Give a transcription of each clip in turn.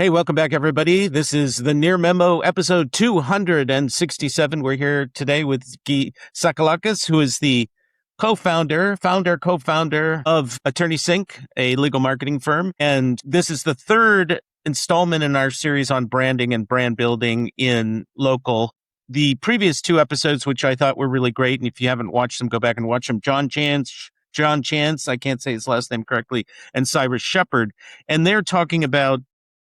Hey, welcome back, everybody. This is the Near Memo, episode 267. We're here today with Gyi Tsakalakis, who is the co-founder of AttorneySync, a legal marketing firm. And this is the third installment in our series on branding and brand building in local. The previous two episodes, which I thought were really great, and if you haven't watched them, go back and watch them. John Chance, I can't say his last name correctly, and Cyrus Shepard. And they're talking about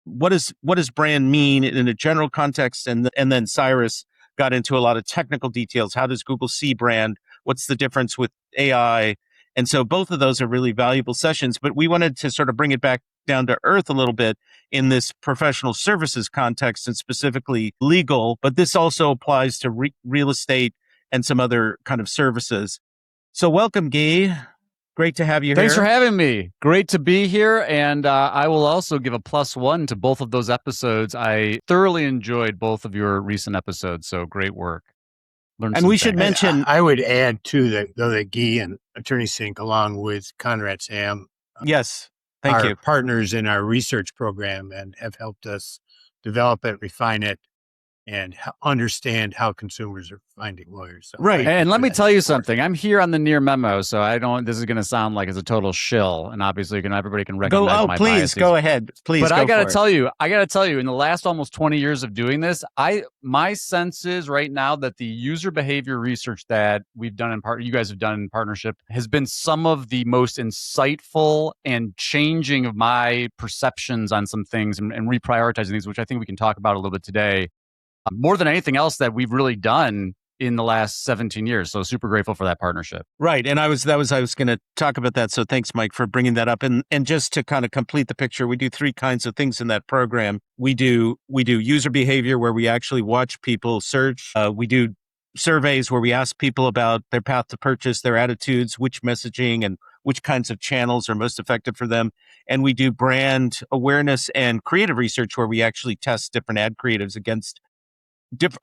what does brand mean in a general context, and then Cyrus got into a lot of technical details. How does Google see brand? What's the difference with AI? And so both of those are really valuable sessions, but we wanted to sort of bring it back down to earth a little bit in this professional services context, and specifically legal, but this also applies to real estate and some other kind of services. So welcome, Gyi. Great to have you here. Thanks for having me. Great to be here. And I will also give a +1 to both of those episodes. I thoroughly enjoyed both of your recent episodes. So great work. And we should mention, I would add too that Gyi and AttorneySync, along with Conrad Sam, yes, thank you, partners in our research program and have helped us develop it, refine it, and understand how consumers are finding lawyers. So right. And let me tell you something. I'm here on the Near Memo, so this is going to sound like it's a total shill, and obviously everybody can recognize my biases. Go ahead. Please. But I got to tell you, in the last almost 20 years of doing this, my sense is right now that the user behavior research that we've done you guys have done in partnership has been some of the most insightful and changing of my perceptions on some things and reprioritizing things, which I think we can talk about a little bit today. More than anything else that we've really done in the last 17 years. So super grateful for that partnership. Right. And I was going to talk about that. So thanks, Mike, for bringing that up. And just to kind of complete the picture, we do three kinds of things in that program. We do user behavior, where we actually watch people search. We do surveys where we ask people about their path to purchase, their attitudes, which messaging and which kinds of channels are most effective for them. And we do brand awareness and creative research, where we actually test different ad creatives against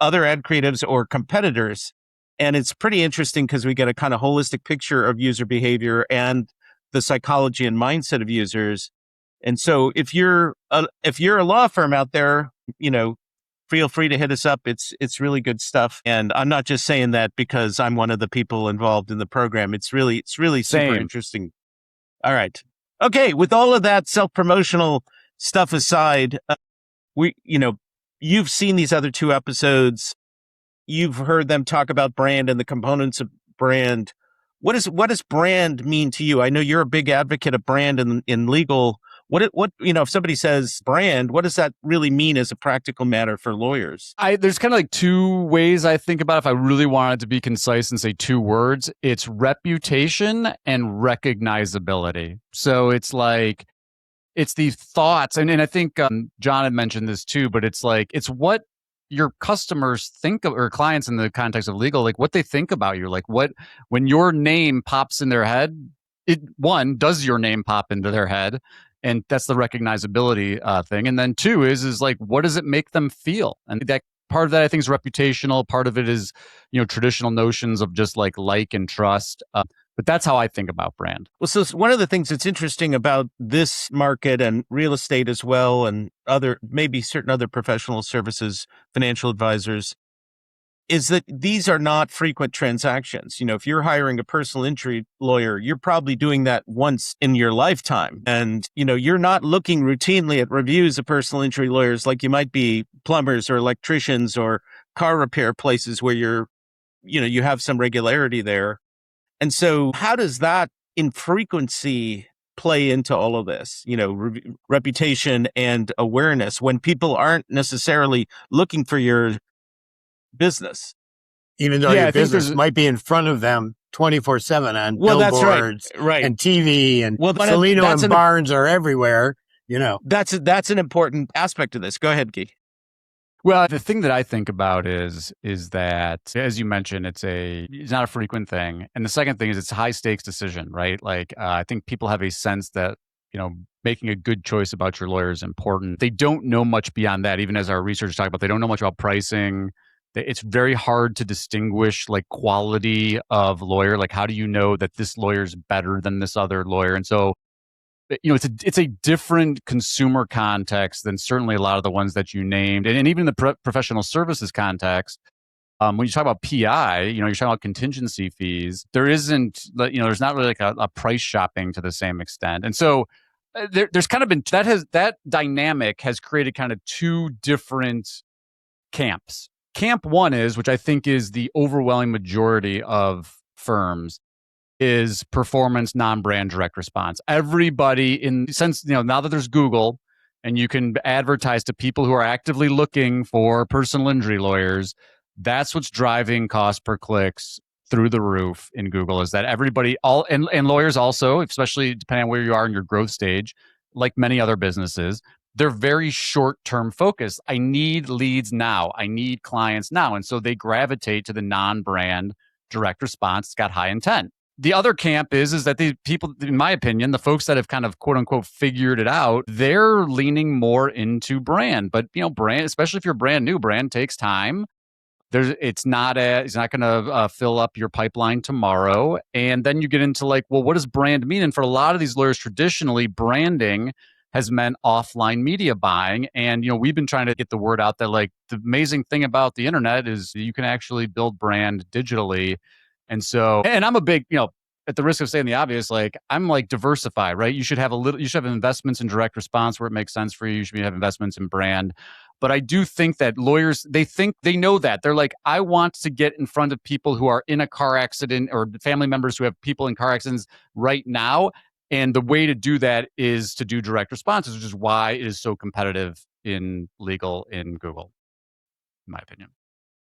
other ad creatives or competitors. And it's pretty interesting because we get a kind of holistic picture of user behavior and the psychology and mindset of users. And so if you're a law firm out there, feel free to hit us up. It's really good stuff. And I'm not just saying that because I'm one of the people involved in the program. It's really super interesting. All right. Okay. With all of that self-promotional stuff aside, you've seen these other two episodes. You've heard them talk about brand and the components of brand. What does brand mean to you? I know you're a big advocate of brand in legal. What if somebody says brand, what does that really mean as a practical matter for lawyers? There's kind of like two ways I think about it. If I really wanted to be concise and say two words, it's reputation and recognizability. So it's like, it's these thoughts, and I think John had mentioned this too, but it's what your customers think of, or clients in the context of legal, like what they think about you. Like when your name pops in their head, does your name pop into their head? And that's the recognizability thing. And then two is like, what does it make them feel? And that part of that I think is reputational. Part of it is, traditional notions of just like and trust. But that's how I think about brand. Well, so one of the things that's interesting about this market and real estate as well, and maybe certain other professional services, financial advisors, is that these are not frequent transactions. If you're hiring a personal injury lawyer, you're probably doing that once in your lifetime. And, you're not looking routinely at reviews of personal injury lawyers like you might be plumbers or electricians or car repair places where you have some regularity there. And so how does that infrequency play into all of this, reputation and awareness when people aren't necessarily looking for your business? Even though your business might be in front of them 24/7 on billboards right. and TV, and Salino and Barnes are everywhere, That's an important aspect of this. Go ahead, Gyi. Well, the thing that I think about is that, as you mentioned, it's not a frequent thing. And the second thing is it's a high stakes decision, right? Like, I think people have a sense that, making a good choice about your lawyer is important. They don't know much beyond that. Even as our research talked about, they don't know much about pricing. It's very hard to distinguish like quality of lawyer. Like, how do you know that this lawyer is better than this other lawyer? And so it's a different consumer context than certainly a lot of the ones that you named, and even the professional services context. When you talk about PI, you're talking about contingency fees. There's not really like a price shopping to the same extent, and so there's kind of been that dynamic has created kind of two different camps. Camp one is, which I think is the overwhelming majority of firms, is performance non-brand direct response. Everybody now that there's Google and you can advertise to people who are actively looking for personal injury lawyers, that's what's driving cost per clicks through the roof in Google, is that everybody, and lawyers also, especially depending on where you are in your growth stage, like many other businesses, they're very short-term focused. I need leads now. I need clients now. And so they gravitate to the non-brand direct response. It's got high intent. The other camp is that the people, in my opinion, the folks that have kind of quote unquote figured it out, they're leaning more into brand. But brand, especially if you're brand new, brand takes time. It's not going to fill up your pipeline tomorrow. And then you get into like, well, what does brand mean? And for a lot of these lawyers, traditionally, branding has meant offline media buying. And we've been trying to get the word out that like the amazing thing about the internet is you can actually build brand digitally. And so, and I'm a big, at the risk of saying the obvious, like I'm like diversify, right? You should have investments in direct response where it makes sense for you. You should have investments in brand. But I do think that lawyers, they know that. They're like, I want to get in front of people who are in a car accident or family members who have people in car accidents right now. And the way to do that is to do direct responses, which is why it is so competitive in legal in Google, in my opinion.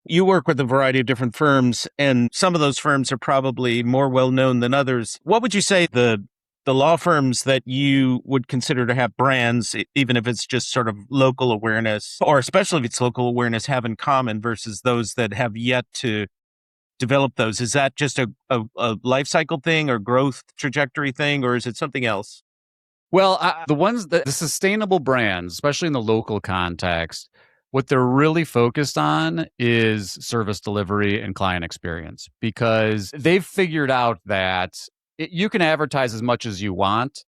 You work with a variety of different firms, and some of those firms are probably more well-known than others. What would you say the law firms that you would consider to have brands, even if it's just sort of local awareness, or especially if it's local awareness, have in common versus those that have yet to develop those? Is that just a life cycle thing or growth trajectory thing, or is it something else? Well, the sustainable brands, especially in the local context, what they're really focused on is service delivery and client experience, because they've figured out that you can advertise as much as you want.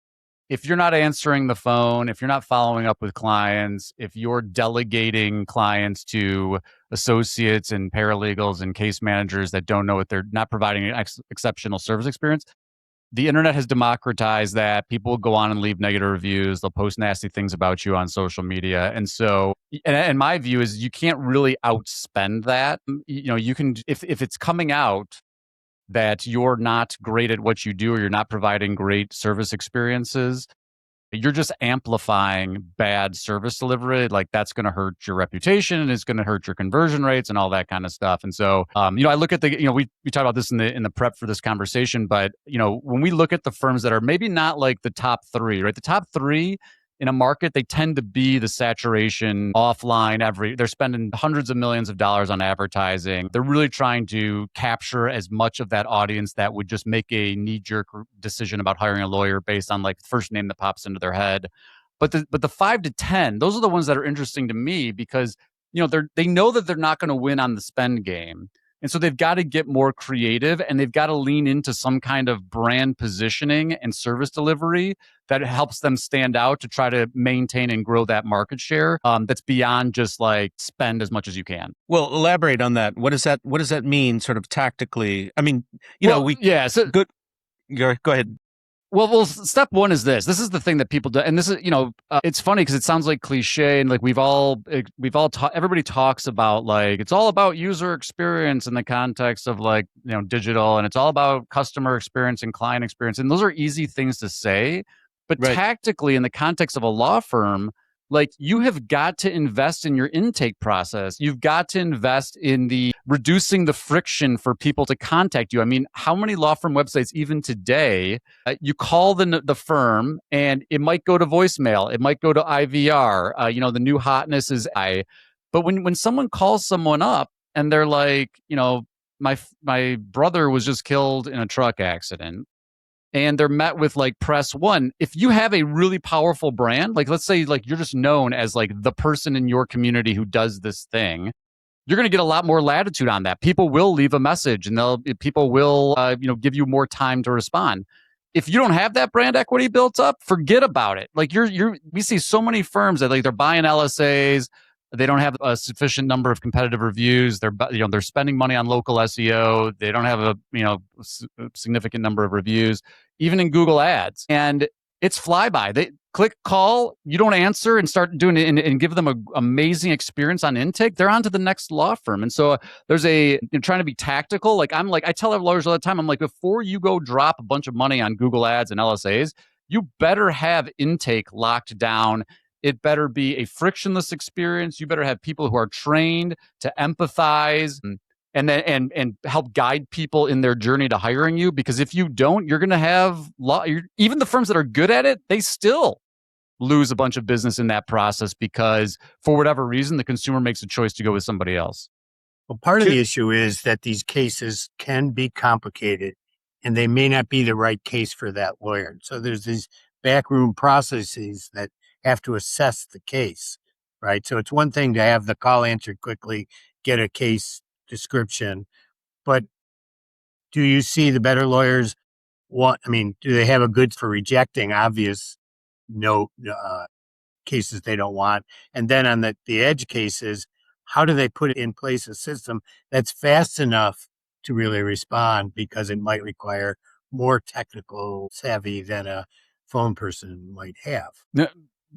If you're not answering the phone, if you're not following up with clients, if you're delegating clients to associates and paralegals and case managers that don't know what they're not providing an exceptional service experience, the internet has democratized that. People will go on and leave negative reviews. They'll post nasty things about you on social media. And so, and my view is you can't really outspend that. You can, if it's coming out that you're not great at what you do or you're not providing great service experiences, you're just amplifying bad service delivery. Like that's going to hurt your reputation and it's going to hurt your conversion rates and all that kind of stuff. And so, I look at we talked about this in the prep for this conversation, but when we look at the firms that are maybe not like the top three, right? The top three in a market, they tend to be the saturation offline. They're spending hundreds of millions of dollars on advertising. They're really trying to capture as much of that audience that would just make a knee-jerk decision about hiring a lawyer based on like the first name that pops into their head. But the 5 to 10, those are the ones that are interesting to me because they know that they're not going to win on the spend game. And so they've got to get more creative and they've got to lean into some kind of brand positioning and service delivery that helps them stand out to try to maintain and grow that market share. That's beyond just like spend as much as you can. Well, elaborate on that. What does that mean sort of tactically? I mean, good. Go ahead. Well, step one is this. This is the thing that people do, and this is, it's funny because it sounds like cliche, and like everybody talks about like it's all about user experience in the context of like digital, and it's all about customer experience and client experience, and those are easy things to say, but right. Tactically in the context of a law firm, like you have got to invest in your intake process. You've got to invest in reducing the friction for people to contact you. I mean, how many law firm websites even today, you call the firm and it might go to voicemail. It might go to IVR. The new hotness is but when someone calls someone up and they're like, my brother was just killed in a truck accident, and they're met with like press one. If you have a really powerful brand, like let's say like you're just known as like the person in your community who does this thing, you're going to get a lot more latitude on that. People will leave a message and people will give you more time to respond. if you don't have that brand equity built up, forget about it. Like we see so many firms that like they're buying LSAs, they don't have a sufficient number of competitive reviews. They're spending money on local SEO. They don't have a significant number of reviews, even in Google Ads, and it's flyby. They click call, you don't answer, and start doing it and give them an amazing experience on intake. They're on to the next law firm. And so there's trying to be tactical. I tell our lawyers all the time, I'm like, before you go drop a bunch of money on Google Ads and LSAs, you better have intake locked down. It better be a frictionless experience. You better have people who are trained to empathize and help guide people in their journey to hiring you. Because if you don't, you're going to have even the firms that are good at it, they still lose a bunch of business in that process because for whatever reason, the consumer makes a choice to go with somebody else. Well, part of the issue is that these cases can be complicated and they may not be the right case for that lawyer. So there's these backroom processes that have to assess the case, right? So it's one thing to have the call answered quickly, get a case description, but do you see the better lawyers do they have a good for rejecting obvious cases they don't want? And then on the edge cases, how do they put in place a system that's fast enough to really respond, because it might require more technical savvy than a phone person might have?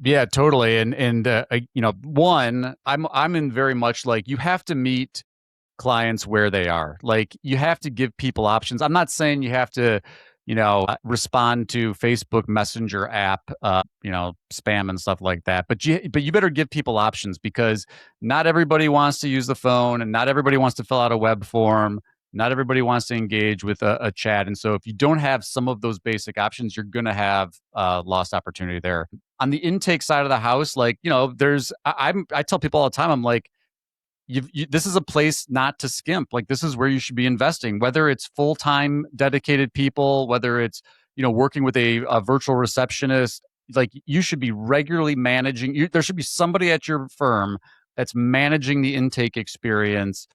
Yeah, totally. And one, I'm in very much like you have to meet clients where they are. Like you have to give people options. I'm not saying you have to, respond to Facebook Messenger app, spam and stuff like that. But you better give people options, because not everybody wants to use the phone, and not everybody wants to fill out a web form. Not everybody wants to engage with a chat. And so if you don't have some of those basic options, you're going to have lost opportunity there. On the intake side of the house, I tell people all the time, I'm like, this is a place not to skimp. Like this is where you should be investing, whether it's full-time dedicated people, whether it's, working with a virtual receptionist. Like you should be regularly managing. There should be somebody at your firm that's managing the intake experience.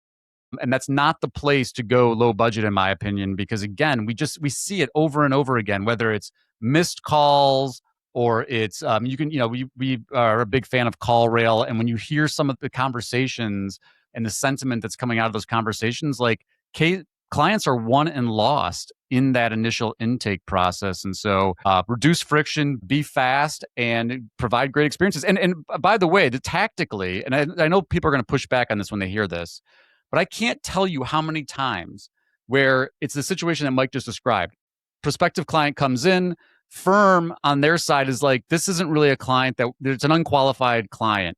And that's not the place to go low budget, in my opinion, because again, we see it over and over again, whether it's missed calls or it's we are a big fan of call rail. And when you hear some of the conversations and the sentiment that's coming out of those conversations, like clients are won and lost in that initial intake process. And so reduce friction, be fast, and provide great experiences. And by the way, tactically, and I know people are going to push back on this when they hear this, but I can't tell you how many times where it's the situation that Mike just described. Prospective client comes in, firm on their side is like, this isn't really a client, it's an unqualified client.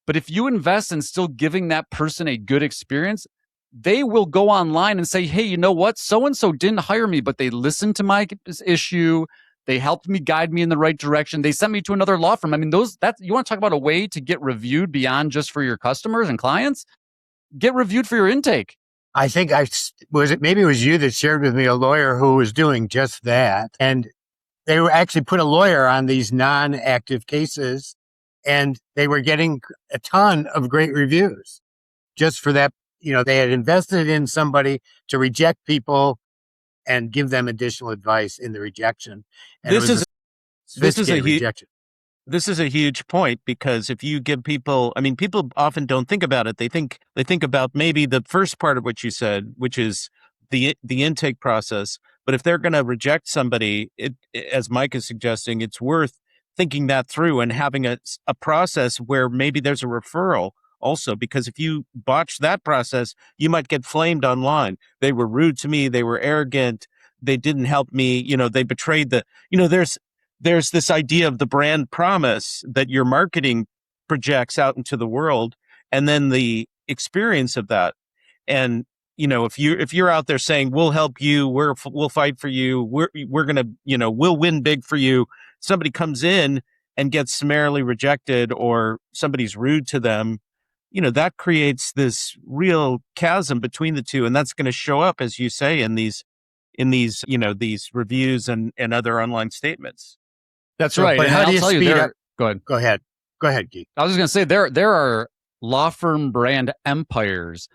But if you invest in still giving that person a good experience, they will go online and say, hey, you know what? So-and-so didn't hire me, but they listened to my issue. They helped me, guide me in the right direction. They sent me to another law firm. I mean, you want to talk about a way to get reviewed beyond just for your customers and clients? Get reviewed for your intake. I think maybe it was you that shared with me a lawyer who was doing just that. And they were actually put a lawyer on these non-active cases, and they were getting a ton of great reviews just for that. They had invested in somebody to reject people and give them additional advice in the rejection. And this is a rejection. This is a huge point, because if you give people, people often don't think about it. They think about maybe the first part of what you said, which is the intake process. But if they're going to reject somebody, as Mike is suggesting, it's worth thinking that through and having a process where maybe there's a referral also, because if you botch that process, you might get flamed online. They were rude to me. They were arrogant. They didn't help me. They betrayed there's this idea of the brand promise that your marketing projects out into the world, and then the experience of that. And, if you're out there saying, we'll help you, we'll fight for you, we're going to, we'll win big for you. Somebody comes in and gets summarily rejected, or somebody's rude to them, that creates this real chasm between the two. And that's going to show up, as you say, in these, these reviews and other online statements. That's right. But how do you speed up? Go ahead. Go ahead, Gyi. I was just going to say there are law firm brand empires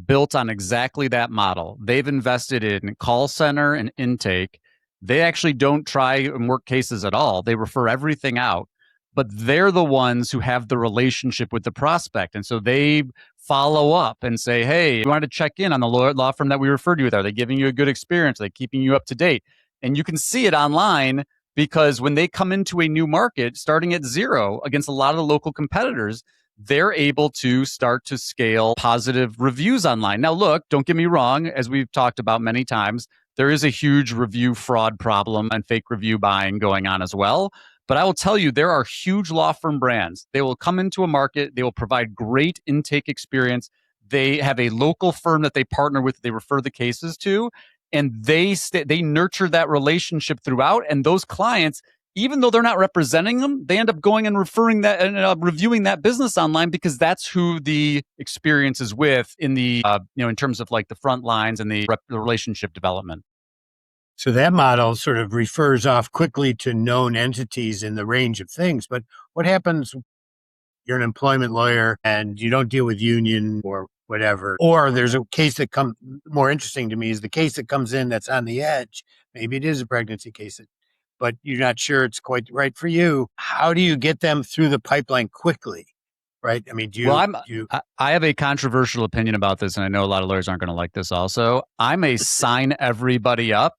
built on exactly that model. They've invested in call center and intake. they actually don't try and work cases at all. They refer everything out, but they're the ones who have the relationship with the prospect. And so they follow up and say, hey, you wanted to check in on the law firm that we referred you with. Are they giving you a good experience? Are they keeping you up to date? And you can see it online because when they come into a new market, starting at zero against a lot of the local competitors, they're able to start to scale positive reviews online. Now, look, don't get me wrong, as we've talked about many times, there is a huge review fraud problem and fake review buying going on as well. But I will tell you, there are huge law firm brands. They will come into a market. They will provide great intake experience. They have a local firm that they partner with, they refer the cases to, and they nurture that relationship throughout. And those clients, even though they're not representing them, they end up going and referring that and reviewing that business online because that's who the experience is with in the, in terms of like the front lines and the relationship development. So that model sort of refers off quickly to known entities in the range of things. But what happens? You're an employment lawyer and you don't deal with union or whatever, or there's a case that comes more interesting to me is the case that comes in that's on the edge. Maybe it is a pregnancy case, but you're not sure it's quite right for you. How do you get them through the pipeline quickly? Right? I mean, I have a controversial opinion about this, and I know a lot of lawyers aren't going to like this also. I'm a sign everybody up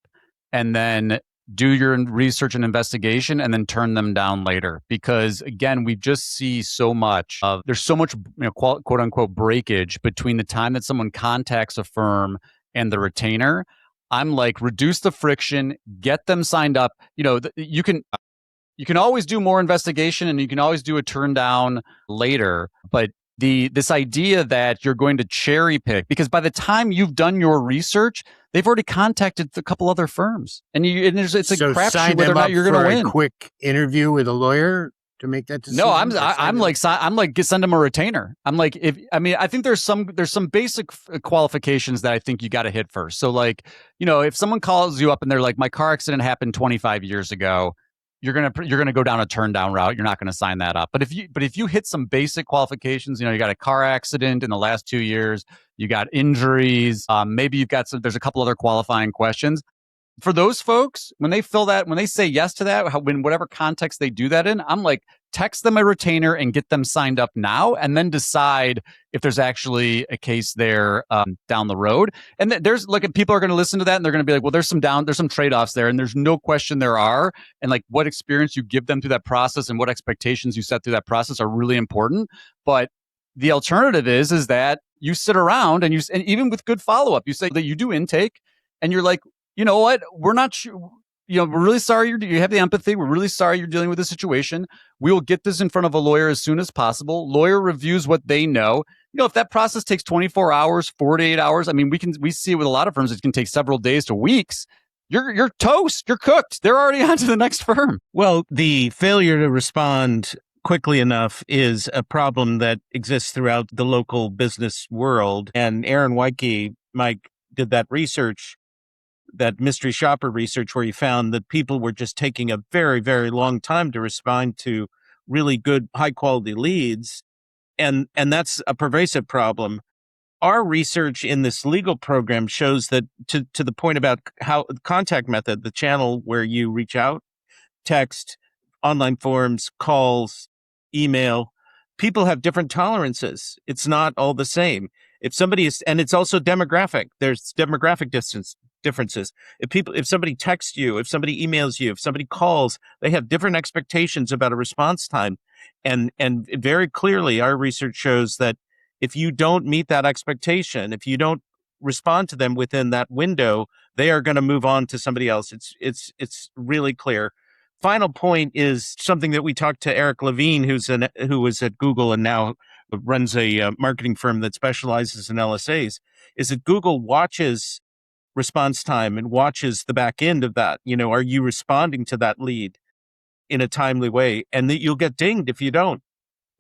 and then do your research and investigation and then turn them down later. Because again, we just see so much of, there's so much, quote unquote breakage between the time that someone contacts a firm and the retainer. I'm like, reduce the friction, get them signed up. You can always do more investigation and you can always do a turn down later. But this idea that you're going to cherry pick, because by the time you've done your research, they've already contacted a couple other firms, and it's a crapshoot whether or not you're going to win. A quick interview with a lawyer to make that decision. No, I'm like send them a retainer. I'm like, I think there's some basic qualifications that I think you got to hit first. So like, if someone calls you up and they're like, my car accident happened 25 years ago. You're gonna go down a turn down route. You're not gonna sign that up. But if you hit some basic qualifications, you got a car accident in the last 2 years, you got injuries, maybe you've got there's a couple other qualifying questions. For those folks, when they say yes to that, in whatever context they do that in, I'm like, text them a retainer and get them signed up now, and then decide if there's actually a case there down the road. And people are going to listen to that and they're going to be like, well, there's some trade-offs there, and there's no question there are. And like, what experience you give them through that process and what expectations you set through that process are really important. But the alternative is that you sit around and even with good follow-up, you say that you do intake, and you're like, you know what? We're not sure. We're really sorry you have the empathy. We're really sorry you're dealing with this situation. We will get this in front of a lawyer as soon as possible. Lawyer reviews what they know. If that process takes 24 hours, 48 hours, I mean, we see it with a lot of firms. It can take several days to weeks. You're toast. You're cooked. They're already on to the next firm. Well, the failure to respond quickly enough is a problem that exists throughout the local business world. And Aaron Weike, Mike, did that research, that mystery shopper research, where he found that people were just taking a very, very long time to respond to really good, high quality leads. And that's a pervasive problem. Our research in this legal program shows that to the point about how contact method, the channel where you reach out, text, online forums, calls, email, people have different tolerances. It's not all the same. If somebody is, and it's also demographic, there's demographic differences. If somebody texts you, if somebody emails you, if somebody calls, they have different expectations about a response time. And very clearly, our research shows that if you don't meet that expectation, if you don't respond to them within that window, they are going to move on to somebody else. It's really clear. Final point is something that we talked to Eric Levine, who was at Google and now runs a marketing firm that specializes in LSAs, is that Google watches response time and watches the back end of that. Are you responding to that lead in a timely way? And that you'll get dinged if you don't.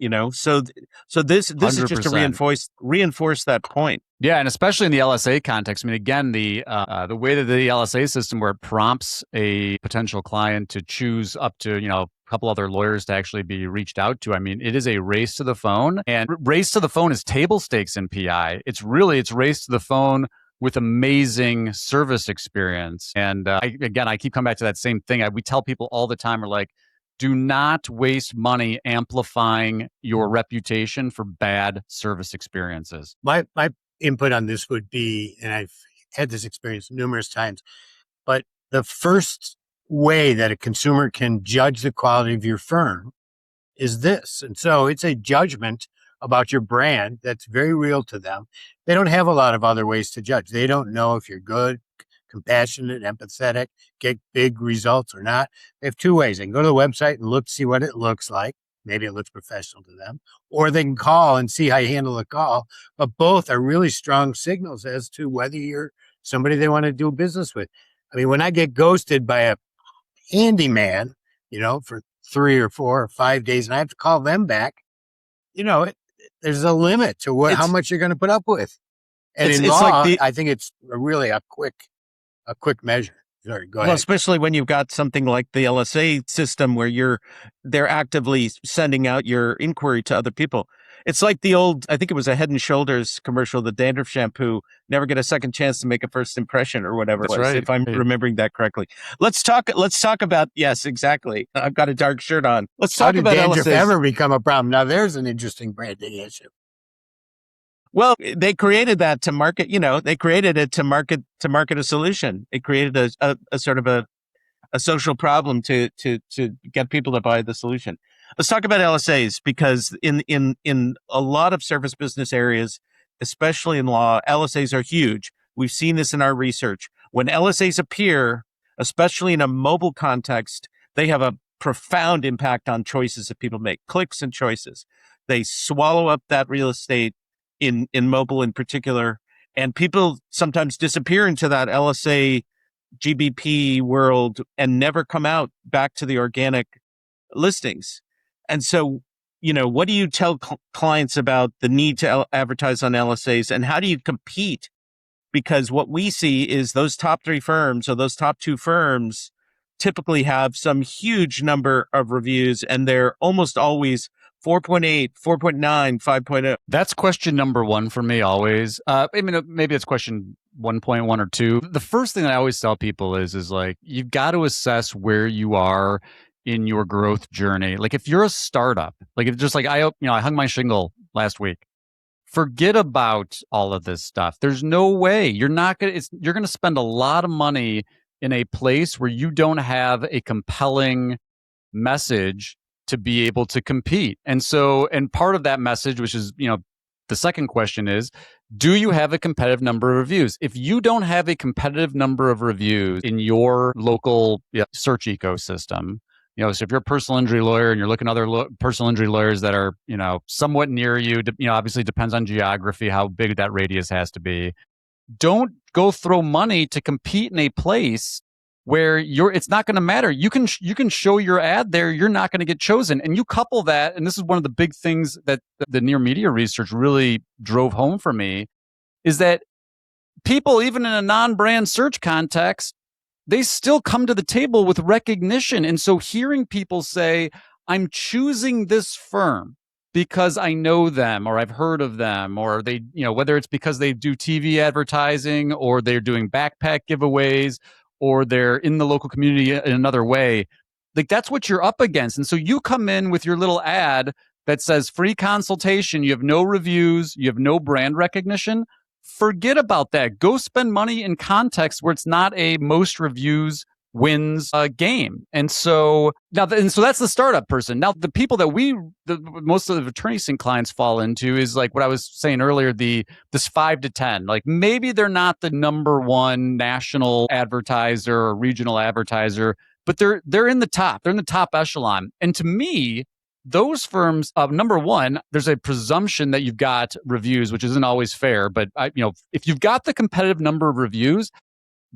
So this 100%. Is just to reinforce that point. Yeah, and especially in the LSA context. I mean, again, the way that the LSA system, where it prompts a potential client to choose up to a couple other lawyers to actually be reached out to. I mean, it is a race to the phone, and race to the phone is table stakes in PI. It's race to the phone with amazing service experience. And I keep coming back to that same thing. We tell people all the time, we're like, do not waste money amplifying your reputation for bad service experiences. My input on this would be, and I've had this experience numerous times, but the first way that a consumer can judge the quality of your firm is this. And so it's a judgment about your brand that's very real to them. They don't have a lot of other ways to judge. They don't know if you're good, compassionate, empathetic, get big results or not. They have two ways. They can go to the website and look, see what it looks like. Maybe it looks professional to them, or they can call and see how you handle the call. But both are really strong signals as to whether you're somebody they want to do business with. I mean, when I get ghosted by a handyman, for 3 or 4 or 5 days, and I have to call them back, there's a limit to how much you're going to put up with. And in law, I think it's really a quick measure. Sorry, go ahead. Well, especially when you've got something like the LSA system where they're actively sending out your inquiry to other people. It's like the old, I think it was a Head and Shoulders commercial, the dandruff shampoo, never get a second chance to make a first impression or whatever That's it was, right. if I'm remembering that correctly. Let's talk about, yes, exactly. I've got a dark shirt on. Let's talk about dandruff LSAs. Ever become a problem? Now there's an interesting branding issue. Well, they created that to market, they created it to market a solution. It created a sort of a social problem to get people to buy the solution. Let's talk about LSAs, because in a lot of service business areas, especially in law, LSAs are huge. We've seen this in our research. When LSAs appear, especially in a mobile context, they have a profound impact on choices that people make, clicks and choices. They swallow up that real estate in mobile in particular, and people sometimes disappear into that LSA GBP world and never come out back to the organic listings. And so, what do you tell clients about the need to advertise on LSAs, and how do you compete? Because what we see is those top 3 firms or those top 2 firms typically have some huge number of reviews, and they're almost always 4.8, 4.9, 5.0. That's question number 1 for me always. Maybe it's question 1.1 or 2. The first thing that I always tell people is like, you've got to assess where you are in your growth journey. Like if you're a startup, like if just like I hung my shingle last week. Forget about all of this stuff. There's no way you're going to spend a lot of money in a place where you don't have a compelling message to be able to compete. And part of that message, which is, the second question is, do you have a competitive number of reviews? If you don't have a competitive number of reviews in your local search ecosystem, so if you're a personal injury lawyer and you're looking at other personal injury lawyers that are, somewhat near you, obviously depends on geography, how big that radius has to be. Don't go throw money to compete in a place where it's not going to matter. You can show your ad there, you're not going to get chosen. And you couple that, and this is one of the big things that the Near Media research really drove home for me, is that people, even in a non-brand search context, they still come to the table with recognition. And so hearing people say, I'm choosing this firm because I know them or I've heard of them, or they, whether it's because they do TV advertising or they're doing backpack giveaways or they're in the local community in another way, like that's what you're up against. And so you come in with your little ad that says free consultation, you have no reviews, you have no brand recognition. Forget about that. Go spend money in context where it's not a most reviews wins game. And so that's the startup person. Now, the people that most of the AttorneySync clients fall into is like what I was saying earlier, this 5 to 10. Like maybe they're not the number 1 national advertiser or regional advertiser, but they're in the top. They're in the top echelon. And to me, those firms, number 1, there's a presumption that you've got reviews, which isn't always fair. But if you've got the competitive number of reviews,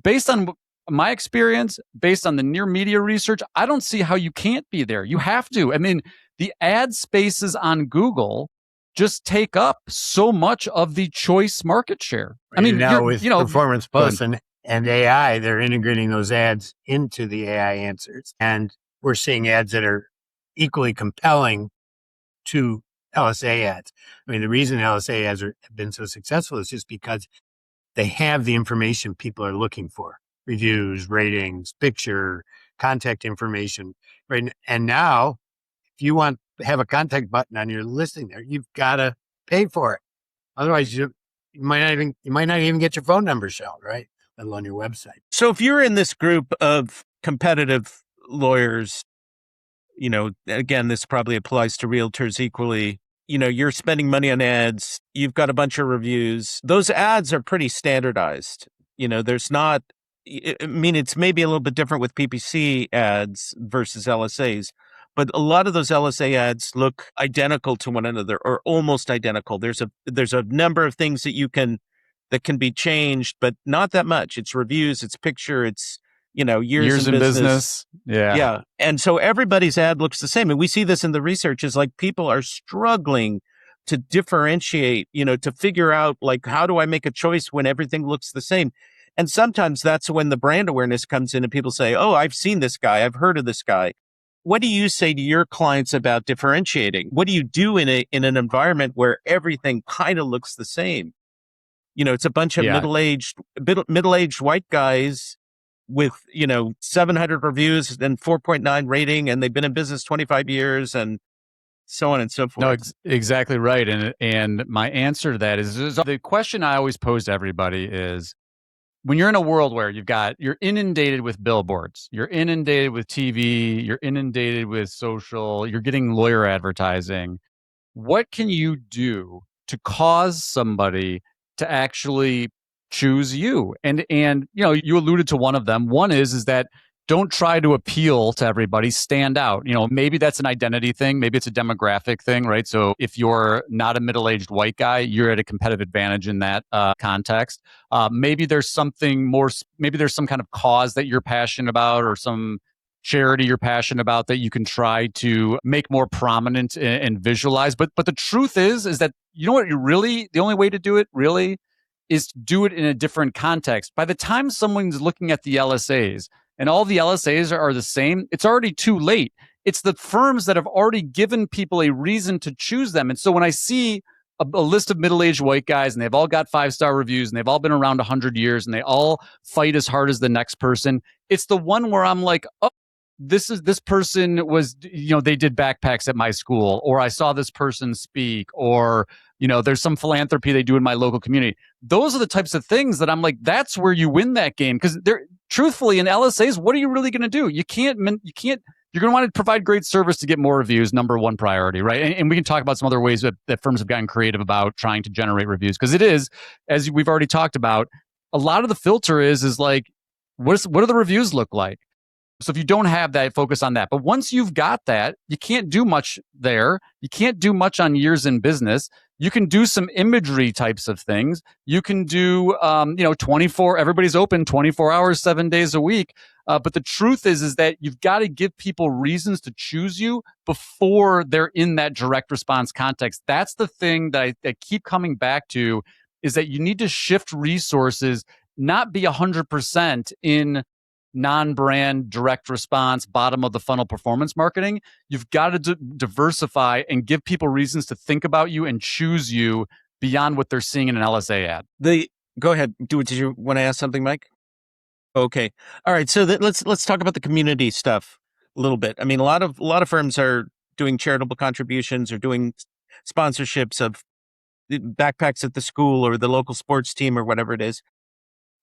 based on my experience, based on the Near Media research, I don't see how you can't be there. You have to. I mean, the ad spaces on Google just take up so much of the choice market share. I mean, now with Performance Plus and AI, they're integrating those ads into the AI answers, and we're seeing ads that are equally compelling to LSA ads. I mean, the reason LSA ads have been so successful is just because they have the information people are looking for: reviews, ratings, picture, contact information. Right. And now, if you want to have a contact button on your listing there, you've got to pay for it. Otherwise, you might not even get your phone number shown, right? Let alone your website. So if you're in this group of competitive lawyers, again, this probably applies to realtors equally. You're spending money on ads. You've got a bunch of reviews. Those ads are pretty standardized. There's not, it's maybe a little bit different with PPC ads versus LSAs, but a lot of those LSA ads look identical to one another or almost identical. There's a number of things that can be changed, but not that much. It's reviews, it's picture, it's, years in business. Yeah. Yeah. And so everybody's ad looks the same. And we see this in the research is like people are struggling to differentiate, to figure out like, how do I make a choice when everything looks the same? And sometimes that's when the brand awareness comes in and people say, oh, I've seen this guy. I've heard of this guy. What do you say to your clients about differentiating? What do you do in an environment where everything kind of looks the same? It's a bunch of middle-aged white guys with, 700 reviews and 4.9 rating, and they've been in business 25 years and so on and so forth. No, exactly right. And my answer to that is the question I always pose to everybody is, when you're in a world where you're inundated with billboards, you're inundated with TV, you're inundated with social, you're getting lawyer advertising, what can you do to cause somebody to actually choose you? And you alluded to one of them. One is that don't try to appeal to everybody, stand out. Maybe that's an identity thing. Maybe it's a demographic thing, right? So if you're not a middle-aged white guy, you're at a competitive advantage in that context. Maybe there's something more, maybe there's some kind of cause that you're passionate about or some charity you're passionate about that you can try to make more prominent and visualize. But the truth is that, the only way to do it really is to do it in a different context. By the time someone's looking at the LSAs, and all the LSAs are the same, it's already too late. It's the firms that have already given people a reason to choose them. And so when I see a list of middle-aged white guys and they've all got 5-star reviews and they've all been around 100 years and they all fight as hard as the next person, it's the one where I'm like, oh, this person was, they did backpacks at my school, or I saw this person speak, or, there's some philanthropy they do in my local community. Those are the types of things that I'm like, that's where you win that game. Because truthfully, in LSAs, what are you really going to do? You're going to want to provide great service to get more reviews, number one priority, right? And we can talk about some other ways that firms have gotten creative about trying to generate reviews. Because it is, as we've already talked about, a lot of the filter is like, what do the reviews look like? So if you don't have that, focus on that. But once you've got that, you can't do much there. You can't do much on years in business. You can do some imagery types of things. You can do, 24, everybody's open 24 hours, 7 days a week. But the truth is that you've got to give people reasons to choose you before they're in that direct response context. That's the thing that I keep coming back to, is that you need to shift resources, not be 100% in non-brand, direct response, bottom of the funnel performance marketing. You've got to diversify and give people reasons to think about you and choose you beyond what they're seeing in an LSA ad. Go ahead. Did you want to ask something, Mike? Okay. All right. So let's talk about the community stuff a little bit. I mean, a lot of firms are doing charitable contributions or doing sponsorships of backpacks at the school or the local sports team or whatever it is.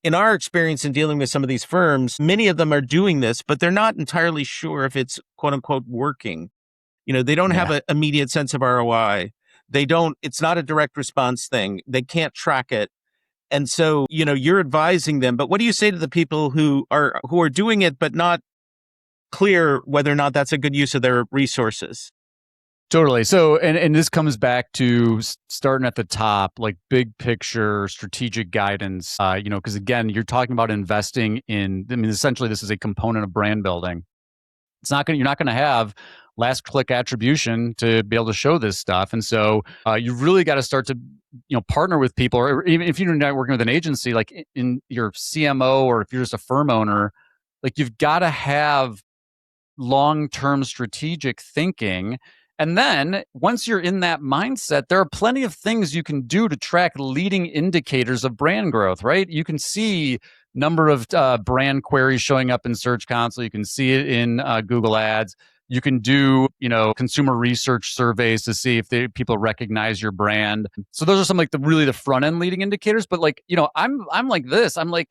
In our experience in dealing with some of these firms, many of them are doing this, but they're not entirely sure if it's quote unquote working. They don't have an immediate sense of ROI. It's not a direct response thing. They can't track it. And so, you're advising them, but what do you say to the people who are doing it, but not clear whether or not that's a good use of their resources? Totally. So, and this comes back to starting at the top, like big picture strategic guidance, because again, you're talking about investing in, essentially this is a component of brand building. You're not going to have last click attribution to be able to show this stuff. And so you really got to start to, partner with people, or even if you're not working with an agency, like in your CMO, or if you're just a firm owner, like you've got to have long-term strategic thinking. And then once you're in that mindset, there are plenty of things you can do to track leading indicators of brand growth, right? You can see number of brand queries showing up in Search Console. You can see it in Google Ads. You can do, consumer research surveys to see if people recognize your brand. So those are some like the front end leading indicators. But like, I'm like this. I'm like,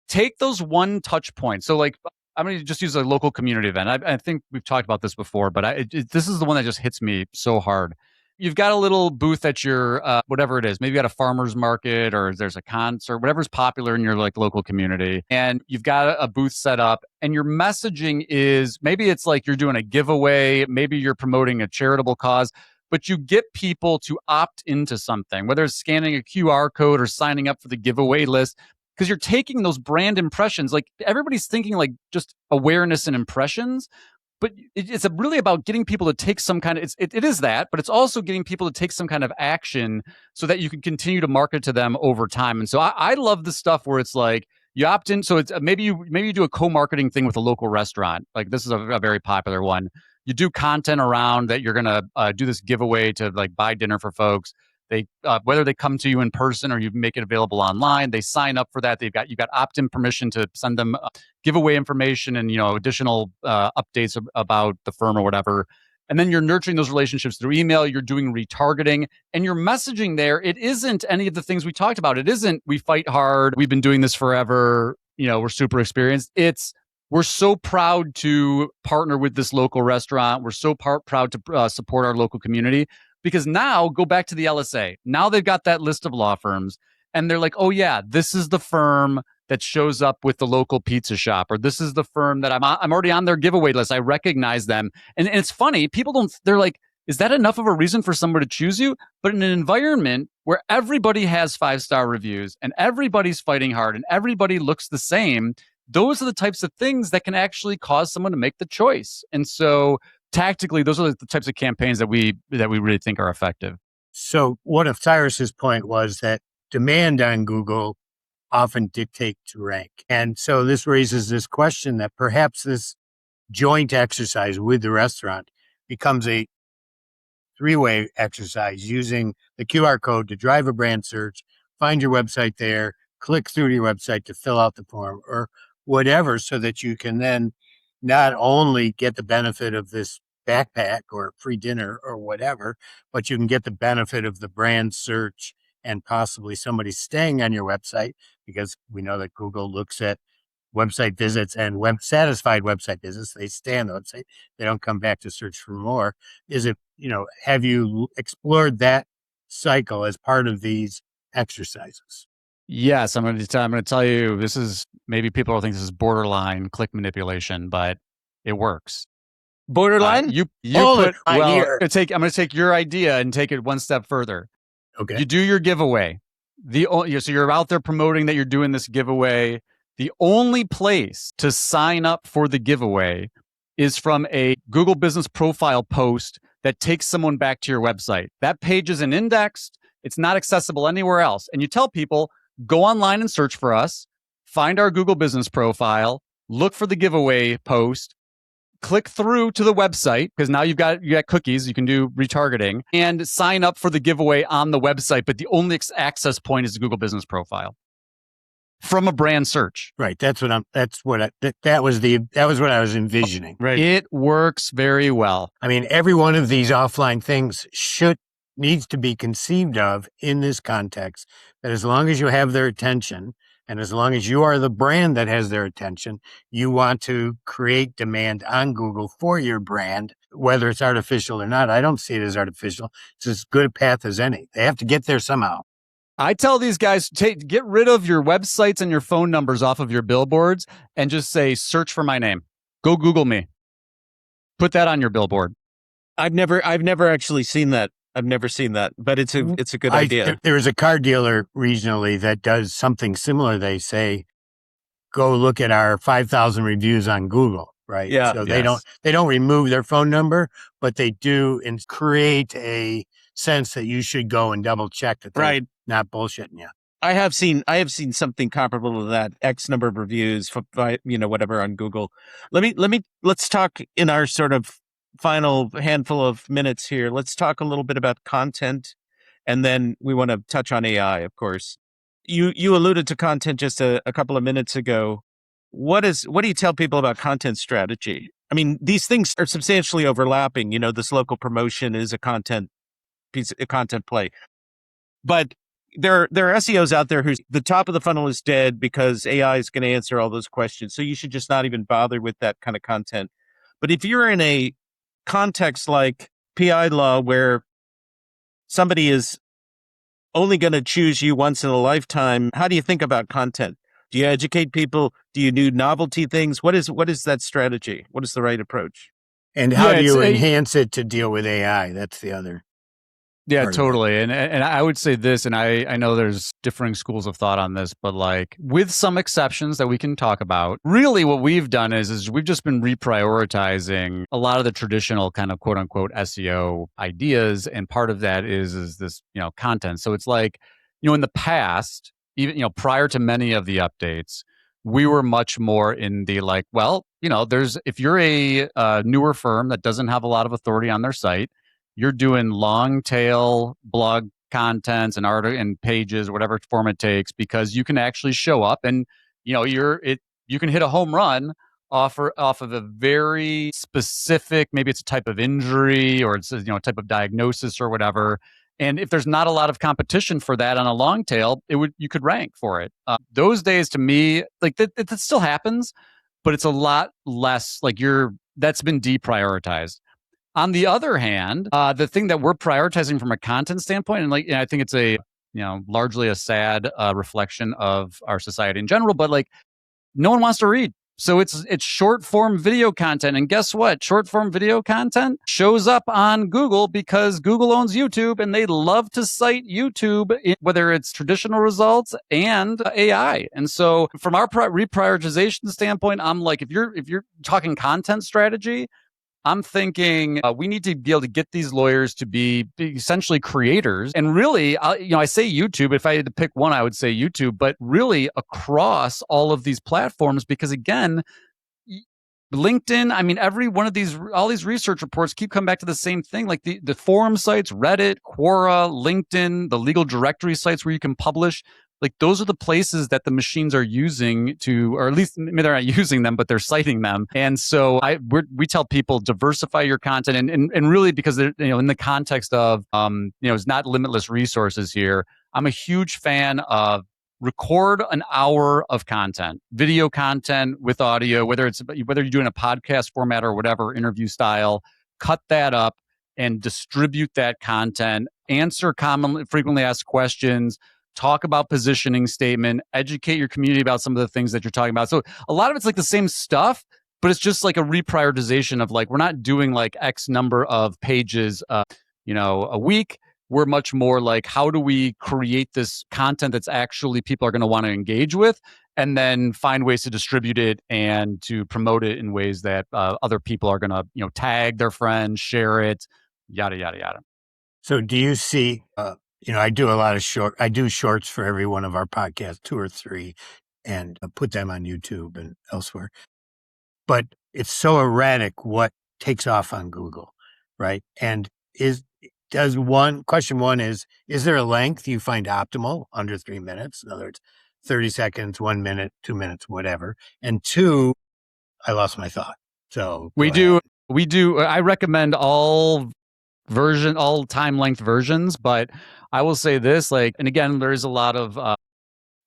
take those one touch points. So like, I'm going to just use a local community event. I think we've talked about this before, but this is the one that just hits me so hard. You've got a little booth at your whatever it is. Maybe you got a farmer's market or there's a concert, whatever's popular in your like local community. And you've got a booth set up and your messaging is maybe it's like you're doing a giveaway. Maybe you're promoting a charitable cause, but you get people to opt into something, whether it's scanning a QR code or signing up for the giveaway list. Because you're taking those brand impressions, like everybody's thinking like just awareness and impressions, but it's really about getting people to take some kind of, it is that, but it's also getting people to take some kind of action so that you can continue to market to them over time. And so I love the stuff where it's like you opt in. So it's maybe you do a co-marketing thing with a local restaurant. Like this is a very popular one. You do content around that you're going to do this giveaway to like buy dinner for folks. They whether they come to you in person or you make it available online, they sign up for that. You got opt-in permission to send them giveaway information and additional updates about the firm or whatever. And then you're nurturing those relationships through email. You're doing retargeting and your messaging there. It isn't any of the things we talked about. It isn't we fight hard. We've been doing this forever. We're super experienced. It's we're so proud to partner with this local restaurant. We're so proud to support our local community. Because now, go back to the LSA. Now they've got that list of law firms, and they're like, oh yeah, this is the firm that shows up with the local pizza shop, or this is the firm that I'm already on their giveaway list. I recognize them. And it's funny, they're like, is that enough of a reason for someone to choose you? But in an environment where everybody has 5-star reviews, and everybody's fighting hard, and everybody looks the same, those are the types of things that can actually cause someone to make the choice. And so tactically, those are the types of campaigns that we really think are effective. So one of Cyrus's point was that demand on Google often dictates rank. And so this raises this question that perhaps this joint exercise with the restaurant becomes a three-way exercise using the QR code to drive a brand search, find your website there, click through to your website to fill out the form or whatever, so that you can then not only get the benefit of this backpack or free dinner or whatever, but you can get the benefit of the brand search and possibly somebody staying on your website, because we know that Google looks at website visits and satisfied website visits. They stay on the website. They don't come back to search for more. Have you explored that cycle as part of these exercises? Yes, I'm going to tell you, this is, maybe people will think this is borderline click manipulation, but it works. Borderline? I'm going to take your idea and take it one step further. Okay. You do your giveaway. So you're out there promoting that you're doing this giveaway. The only place to sign up for the giveaway is from a Google Business Profile post that takes someone back to your website. That page isn't indexed. It's not accessible anywhere else. And you tell people, go online and search for us, find our Google Business Profile, look for the giveaway post, click through to the website, because now you got cookies, you can do retargeting, and sign up for the giveaway on the website. But the only access point is the Google Business Profile from a brand search. Right. That was what I was envisioning. Right. It works very well. I mean, every one of these offline things needs to be conceived of in this context, that as long as you have their attention and as long as you are the brand that has their attention, you want to create demand on Google for your brand, whether it's artificial or not. I don't see it as artificial. It's as good a path as any. They have to get there somehow. I tell these guys, get rid of your websites and your phone numbers off of your billboards and just say, search for my name. Go Google me. Put that on your billboard. I've never actually seen that. I've never seen that, but it's a good idea. There's a car dealer regionally that does something similar. They say, go look at our 5,000 reviews on Google, right? Yeah. So they don't remove their phone number, but they do and create a sense that you should go and double check that they're not bullshitting you. I have seen something comparable to that. X number of reviews, whatever on Google. Let's talk in our sort of final handful of minutes here, let's talk a little bit about content, and then we want to touch on AI, of course. You alluded to content just a couple of minutes ago. What do you tell people about content strategy? I mean, these things are substantially overlapping. This local promotion is a content play, but there are SEOs out there who's the top of the funnel is dead because AI is going to answer all those questions. So you should just not even bother with that kind of content. But if you're in a context like PI law where somebody is only going to choose you once in a lifetime, how do you think about content? Do you educate people? Do you do novelty things? What is that strategy? What is the right approach? And how do you enhance it to deal with AI? That's the other. Yeah, totally. And I would say this, and I know there's differing schools of thought on this, but like with some exceptions that we can talk about, really what we've done is we've just been reprioritizing a lot of the traditional kind of quote unquote SEO ideas. And part of that is this, content. So it's like, in the past, even, prior to many of the updates, we were much more in the like, well, if you're a newer firm that doesn't have a lot of authority on their site, you're doing long tail blog contents and art and pages, whatever form it takes, because you can actually show up and you can hit a home run off of a very specific, maybe it's a type of injury or it's a type of diagnosis or whatever. And if there's not a lot of competition for that on a long tail, you could rank for it. Those days, to me, like that still happens, but it's a lot less. Like that's been deprioritized. On the other hand, the thing that we're prioritizing from a content standpoint, and I think it's a largely a sad reflection of our society in general, but like no one wants to read. So it's short form video content. And guess what? Short form video content shows up on Google because Google owns YouTube and they love to cite YouTube, whether it's traditional results and AI. And so from our reprioritization standpoint, I'm like, if you're talking content strategy, I'm thinking we need to be able to get these lawyers to be essentially creators. And really, I say YouTube. If I had to pick one, I would say YouTube, but really across all of these platforms, because again, LinkedIn, I mean, every one of all these research reports keep coming back to the same thing, like the forum sites, Reddit, Quora, LinkedIn, the legal directory sites where you can publish. Like those are the places that the machines are using to, or at least maybe they're not using them, but they're citing them. And so we tell people diversify your content and really because they're, in the context of, it's not limitless resources here. I'm a huge fan of record an hour of content, video content with audio, whether you're doing a podcast format or whatever, interview style, cut that up and distribute that content, answer frequently asked questions, talk about positioning statement, educate your community about some of the things that you're talking about. So a lot of it's like the same stuff, but it's just like a reprioritization of like, we're not doing like X number of pages, a week. We're much more like, how do we create this content that's actually people are going to want to engage with, and then find ways to distribute it and to promote it in ways that other people are going to, tag their friends, share it, yada, yada, yada. So do you see, I do a lot of I do shorts for every one of our podcasts, 2 or 3, and put them on YouTube and elsewhere. But it's so erratic what takes off on Google, right? And question one is there a length you find optimal under 3 minutes? In other words, 30 seconds, 1 minute, 2 minutes, whatever. And 2, I lost my thought. So we do. I recommend all time length versions, but I will say this, and again, there is a lot of,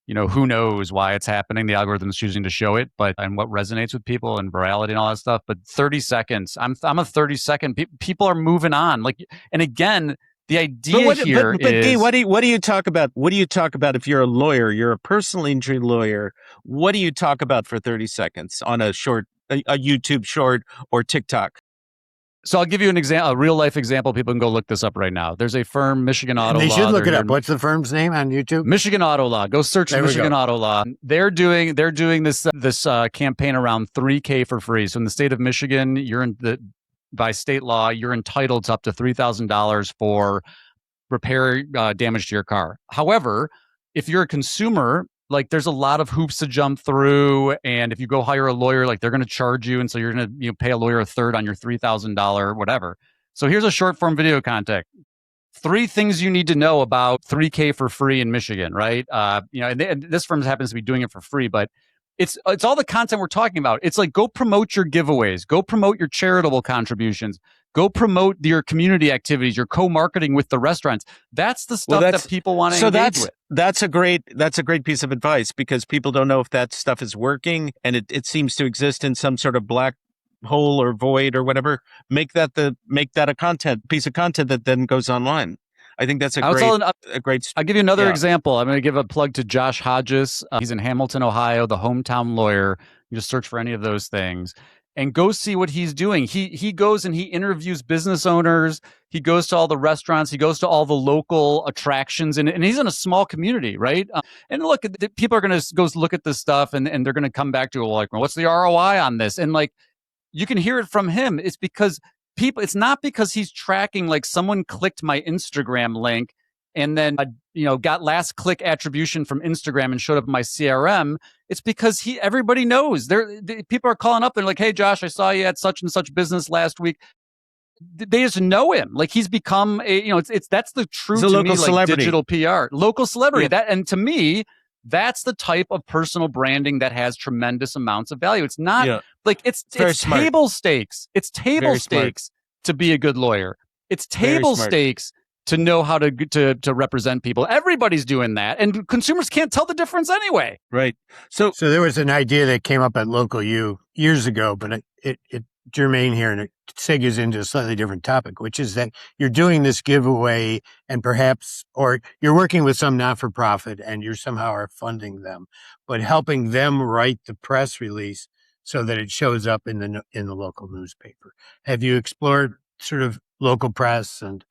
who knows why it's happening. The algorithm is choosing to show it, and what resonates with people and virality and all that stuff. But 30 seconds, I'm a 30-second. People are moving on. And again, the idea here is. But Gyi, what do you talk about? What do you talk about if you're a lawyer? You're a personal injury lawyer. What do you talk about for 30 seconds on a YouTube short or TikTok? So I'll give you a real life example. People can go look this up right now. There's a firm, Michigan Auto Law. They should look it up. What's the firm's name on YouTube? Michigan Auto Law. Go search Michigan Auto Law. They're doing this campaign around $3,000 for free. So in the state of Michigan, by state law, you're entitled to up to $3,000 for repair damage to your car. However, if you're a consumer, like there's a lot of hoops to jump through. And if you go hire a lawyer, like they're going to charge you. And so you're going to pay a lawyer a third on your $3,000, whatever. So here's a short form video content. 3 things you need to know about 3K for free in Michigan, right? And this firm happens to be doing it for free, but it's all the content we're talking about. It's like, go promote your giveaways, go promote your charitable contributions, go promote your community activities, your co-marketing with the restaurants. That's the stuff that people want to engage with. That's a great piece of advice, because people don't know if that stuff is working, and it seems to exist in some sort of black hole or void or whatever. Make that a piece of content that then goes online. I think that's a great. I'll give you another example. I'm going to give a plug to Josh Hodges. He's in Hamilton, Ohio, the hometown lawyer. You just search for any of those things and go see what he's doing. He goes and he interviews business owners. He goes to all the restaurants. He goes to all the local attractions, and he's in a small community, right? And look, people are going to go look at this stuff, and they're going to come back to it like, well, what's the ROI on this? And like, you can hear it from him. It's because it's not because he's tracking, like someone clicked my Instagram link and then, got last click attribution from Instagram and showed up in my CRM. It's because everybody knows. People are calling up and like, hey, Josh, I saw you at such and such business last week. They just know him. Like, he's become that's the true to local me, celebrity. Like digital PR, local celebrity. Yeah. And to me, that's the type of personal branding that has tremendous amounts of value. It's not like it's table stakes. It's table stakes to be a good lawyer. It's table stakes to know how to represent people. Everybody's doing that, and consumers can't tell the difference anyway. Right. So there was an idea that came up at Local U years ago, but it germane here, and it segues into a slightly different topic, which is that you're doing this giveaway and or you're working with some not-for-profit and you somehow are funding them, but helping them write the press release so that it shows up in the local newspaper. Have you explored sort of local press and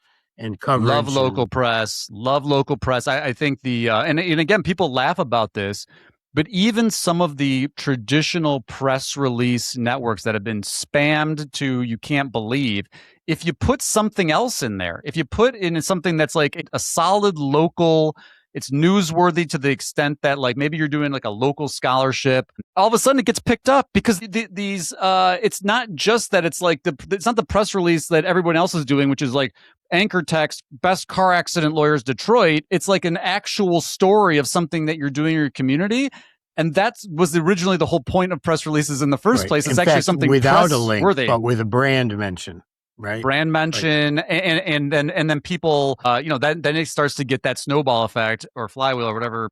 coverage? Love local press. I think and again, people laugh about this, but even some of the traditional press release networks that have been spammed to you can't believe, if you put something else in there, if you put in something that's like a solid local, it's newsworthy to the extent that like maybe you're doing like a local scholarship, all of a sudden it gets picked up because it's not just that it's like it's not the press release that everyone else is doing, which is like anchor text, best car accident lawyers Detroit. It's like an actual story of something that you're doing in your community. And that was originally the whole point of press releases in the first place. It's actually something without a link, but with a brand mention. Right. Brand mention, right. and then people, then it starts to get that snowball effect or flywheel or whatever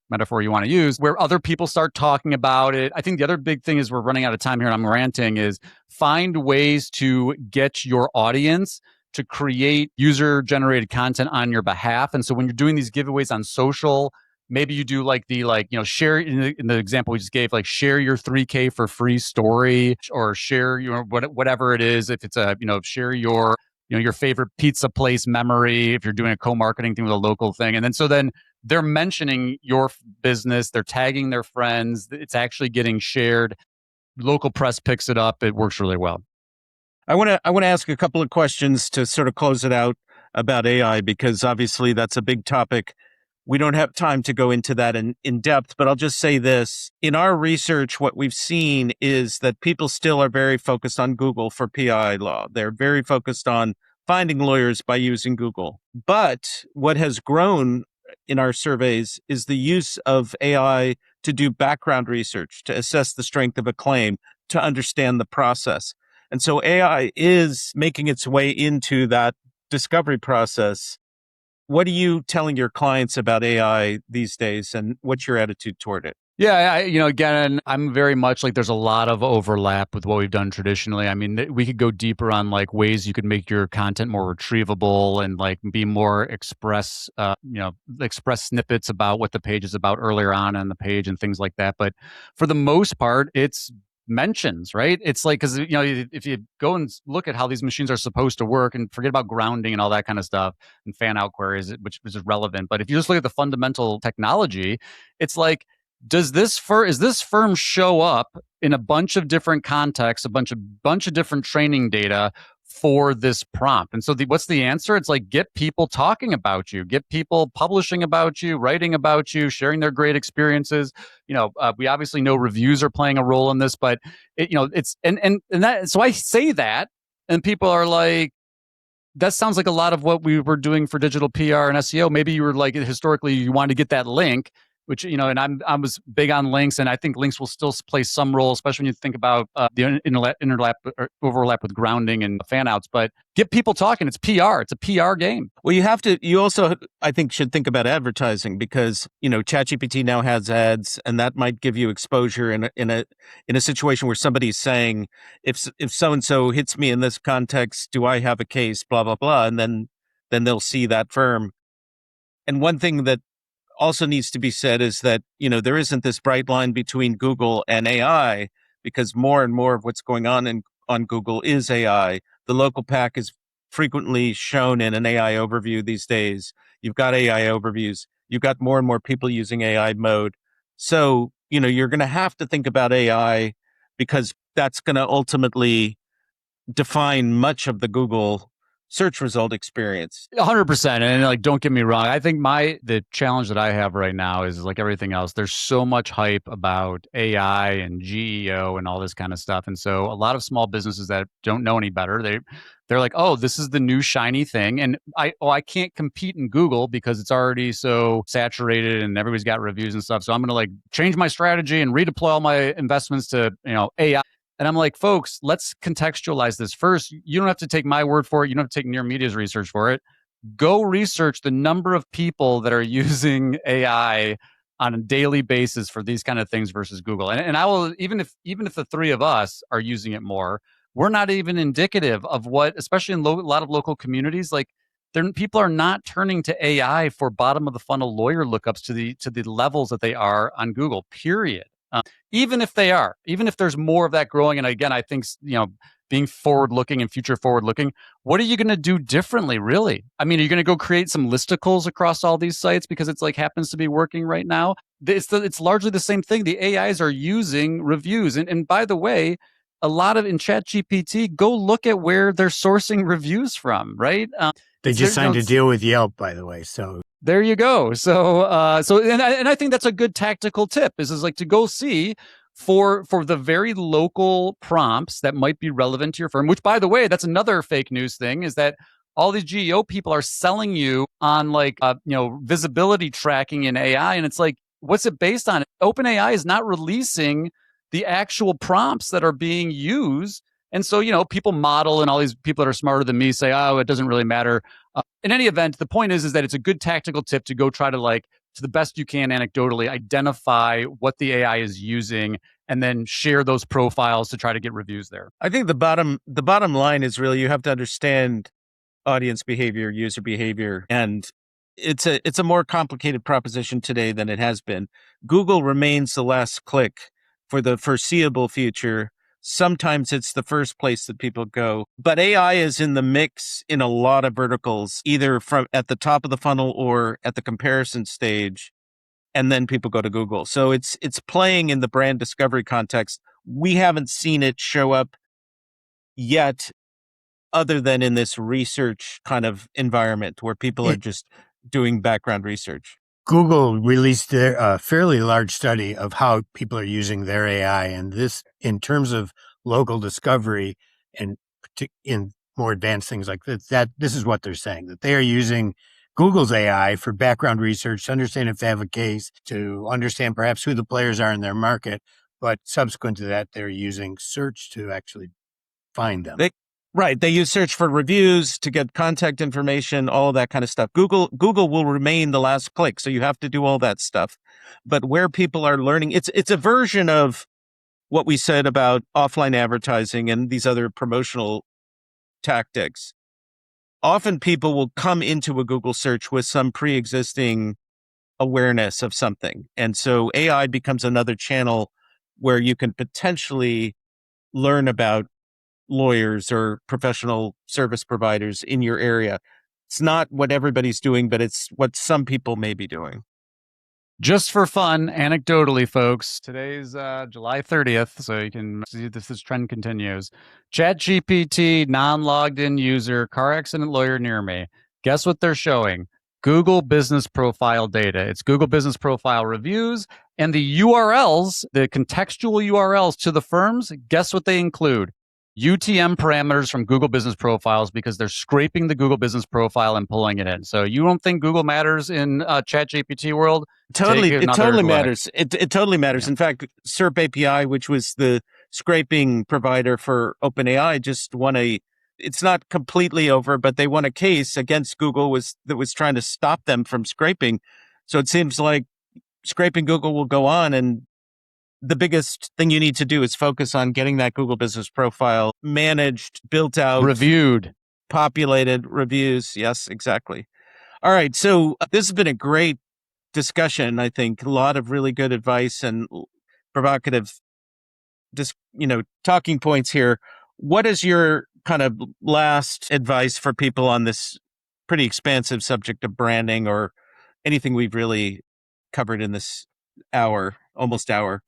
metaphor you want to use, where other people start talking about it. I think the other big thing is, we're running out of time here and I'm ranting, is find ways to get your audience to create user-generated content on your behalf. And so when you're doing these giveaways on social, maybe you do share in the example we just gave, like share your 3K for free story, or share whatever it is. If it's share your favorite pizza place memory, if you're doing a co-marketing thing with a local thing. And then they're mentioning your business, they're tagging their friends, it's actually getting shared. Local press picks it up. It works really well. I want to ask a couple of questions to sort of close it out about AI, because obviously that's a big topic. We don't have time to go into that in depth, but I'll just say this. In our research, what we've seen is that people still are very focused on Google for PI law. They're very focused on finding lawyers by using Google. But what has grown in our surveys is the use of AI to do background research, to assess the strength of a claim, to understand the process. And so AI is making its way into that discovery process. What are you telling your clients about AI these days, and what's your attitude toward it? Yeah, again, I'm very much like, there's a lot of overlap with what we've done traditionally. I mean, we could go deeper on like ways you could make your content more retrievable and like be more express snippets about what the page is about earlier on the page and things like that. But for the most part, it's mentions, right? It's like, because if you go and look at how these machines are supposed to work, and forget about grounding and all that kind of stuff and fan out queries, which is relevant, but if you just look at the fundamental technology, it's like, is this firm show up in a bunch of different contexts, a bunch of different training data for this prompt. And so what's the answer? It's like, get people talking about you, get people publishing about you, writing about you, sharing their great experiences. We obviously know reviews are playing a role in this, but it's and that. So I say that, and people are like, that sounds like a lot of what we were doing for digital PR and SEO. Maybe you were like, historically, you wanted to get that link, which, and I was big on links, and I think links will still play some role, especially when you think about the overlap with grounding and fan outs. But get people talking. It's PR. It's a PR game. Well, you also, I think, should think about advertising, because, ChatGPT now has ads, and that might give you exposure in a situation where somebody's saying, if so-and-so hits me in this context, do I have a case, blah, blah, blah. And then they'll see that firm. And one thing that also needs to be said is that, there isn't this bright line between Google and AI, because more and more of what's going on Google is AI. The local pack is frequently shown in an AI overview these days. You've got AI overviews. You've got more and more people using AI mode. So, you're going to have to think about AI, because that's going to ultimately define much of the Google search result experience. 100%. And like, don't get me wrong. I think the challenge that I have right now is like everything else. There's so much hype about AI and GEO and all this kind of stuff. And so a lot of small businesses that don't know any better, they're like, oh, this is the new shiny thing. And I can't compete in Google because it's already so saturated and everybody's got reviews and stuff. So I'm going to like change my strategy and redeploy all my investments to, AI. And I'm like, folks, let's contextualize this first. You don't have to take my word for it. You don't have to take Near Media's research for it. Go research the number of people that are using AI on a daily basis for these kind of things versus Google. And I will, even if the three of us are using it more, we're not even indicative of what, especially in a lot of local communities, like people are not turning to AI for bottom of the funnel lawyer lookups to the levels that they are on Google, period. Even if there's more of that growing. And again, I think, being forward looking and future forward looking, what are you going to do differently, really? I mean, are you going to go create some listicles across all these sites because it's like happens to be working right now? It's largely the same thing. The AIs are using reviews. And by the way, a lot of in ChatGPT, go look at where they're sourcing reviews from, right? They just signed a deal with Yelp, by the way. So there you go. So I think that's a good tactical tip is like to go see for the very local prompts that might be relevant to your firm, which, by the way, that's another fake news thing, is that all these GEO people are selling you on like, visibility tracking in AI. And it's like, what's it based on? OpenAI is not releasing the actual prompts that are being used. And so, people model, and all these people that are smarter than me say, oh, it doesn't really matter. In any event, the point is that it's a good tactical tip to go try to, like, to the best you can anecdotally identify what the AI is using and then share those profiles to try to get reviews there. I think the bottom line is really you have to understand audience behavior, user behavior, and it's a more complicated proposition today than it has been. Google remains the last click for the foreseeable future. Sometimes it's the first place that people go, but AI is in the mix in a lot of verticals, either from at the top of the funnel or at the comparison stage, and then people go to Google. So it's playing in the brand discovery context. We haven't seen it show up yet, other than in this research kind of environment where people are just doing background research. Google released a fairly large study of how people are using their AI, and this, in terms of local discovery and in more advanced things like that, this is what they're saying, that they are using Google's AI for background research to understand if they have a case, to understand perhaps who the players are in their market, but subsequent to that, they're using search to actually find them. Right. They use search for reviews to get contact information, all that kind of stuff. Google will remain the last click. So you have to do all that stuff. But where people are learning, it's a version of what we said about offline advertising and these other promotional tactics. Often people will come into a Google search with some pre-existing awareness of something. And so AI becomes another channel where you can potentially learn about lawyers or professional service providers in your area. It's not what everybody's doing, but it's what some people may be doing. Just for fun, anecdotally, folks, today's July 30th, so you can see if this trend continues. ChatGPT, non-logged in user, car accident lawyer near me. Guess what they're showing? Google business profile data. It's Google business profile reviews, and the URLs, the contextual URLs to the firms, guess what they include? UTM parameters from Google business profiles, because they're scraping the Google business profile and pulling it in. So you don't think Google matters in ChatGPT world? Totally, it totally look. matters. It totally matters. Yeah. In fact, SERP API, which was the scraping provider for OpenAI, just won a. It's not completely over, but they won a case against Google that was trying to stop them from scraping. So it seems like scraping Google will go on, and the biggest thing you need to do is focus on getting that Google business profile managed, built out, reviewed, populated, reviews. Yes, exactly. All right. So this has been a great discussion. I think a lot of really good advice and provocative, talking points here. What is your kind of last advice for people on this pretty expansive subject of branding, or anything we've really covered in this almost hour?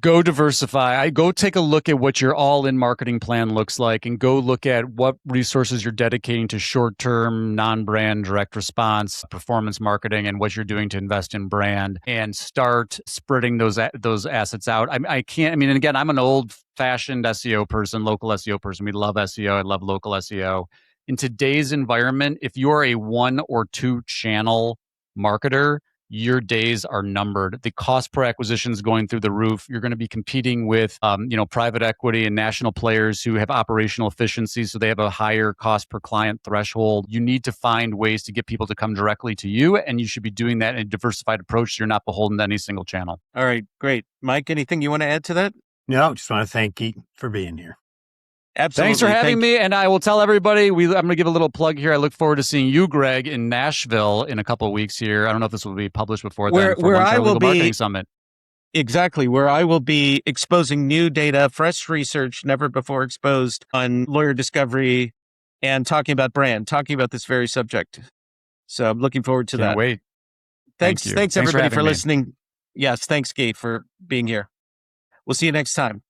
Go diversify. Go take a look at what your all-in marketing plan looks like, and go look at what resources you're dedicating to short-term, non-brand, direct response, performance marketing, and what you're doing to invest in brand, and start spreading those assets out. I can't. I mean, and again, I'm an old-fashioned SEO person, local SEO person. We love SEO. I love local SEO. In today's environment, if you're a 1 or 2 channel marketer, your days are numbered. The cost per acquisition is going through the roof. You're going to be competing with, private equity and national players who have operational efficiencies, so they have a higher cost per client threshold. You need to find ways to get people to come directly to you, and you should be doing that in a diversified approach, so you're not beholden to any single channel. All right, great. Mike, anything you want to add to that? No, just want to thank Gyi for being here. Absolutely. Thanks for having me. And I will tell everybody, I'm going to give a little plug here. I look forward to seeing you, Greg, in Nashville in a couple of weeks here. I don't know if this will be published before then. Where I will be Marketing Summit. Exactly, where I will be exposing new data, fresh research, never before exposed on lawyer discovery, and talking about brand, talking about this very subject. So I'm looking forward to that. Can't wait. Thanks everybody for listening. Yes, thanks, Gyi, for being here. We'll see you next time.